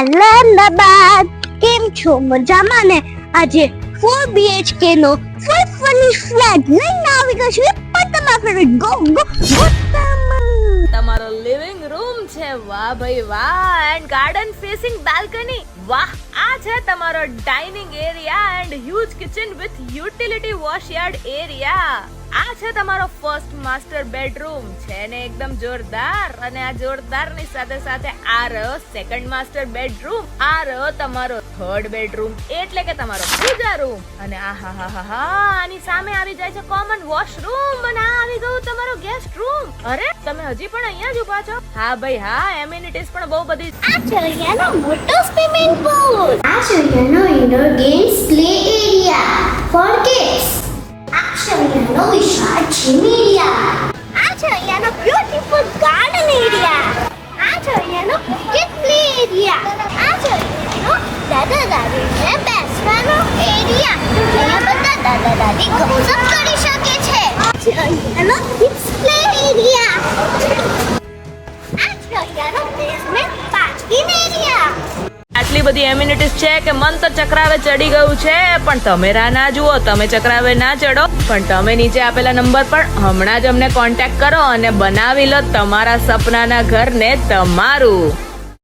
Hello Ahmedabad, કેમ છો? મજામાં ને? આજે 4 BHK નો ફૂલ ફર્નિશ ફ્લેટ લઈને આવી ગયો છું. પણ તમારા ફેવરિટ ગો તમારો લિવિંગ રૂમ છે. વાહ ભાઈ વાહ. And garden facing balcony. વાહ. આ છે તમારો dining area and huge kitchen with utility wash yard area. આ છે તમારો ફર્સ્ટ માસ્ટર બેડરૂમ. છે ને એકદમ જોરદાર. અને આ જોરદાર ની સાથે સાથે આ રહ્યો સેકન્ડ માસ્ટર બેડરૂમ. આ રહ્યો તમારો થર્ડ બેડરૂમ એટલે કે તમારો પૂજા રૂમ. અને આની સામે આવી જાય છે કોમન વોશરૂમ. અને આ આવી ગયું તમારો ગેસ્ટ રૂમ. અરે તમે હજી પણ અહીંયા જ ઉભા છો? હા ભાઈ હા, એમિનિટીઝ પણ બહુ બધી. આ છે અહીંયાનો મોટો સ્વિમિંગ પૂલ. આ છે અહીંયાનો indoor games play area for kids. આ છે અહીંયાનો વિશાળ જીમ એરિયા. આ છે અહીંયાનો બ્યુટીફુલ ગાર્ડન એરિયા. આ છે અહીંયાનો કિડ પ્લે એરિયા. આ છે અહીંયાનો દાદા દાદીને બેસવાનો એરિયા. અહીંયા બધા દાદા દાદી ગપસપ કરી શકે છે. આ છે અહીંયાનો કિડ્સ પ્લે એરિયા. આ છે અહીંયાનો બેઝમેન્ટ પાર્કિંગ એરિયા. આટલી બધી એમિનિટીઝ છે કે મન તો ચક્રાવે ચડી ગયું છે. પણ તમે રાહ ના જુઓ, તમે ચક્રાવે ના ચડો. પણ તમે નીચે આપેલા નંબર પર હમણાં જ અમને કોન્ટેક્ટ કરો અને બનાવી લો તમારા સપનાના ઘરને તમારું.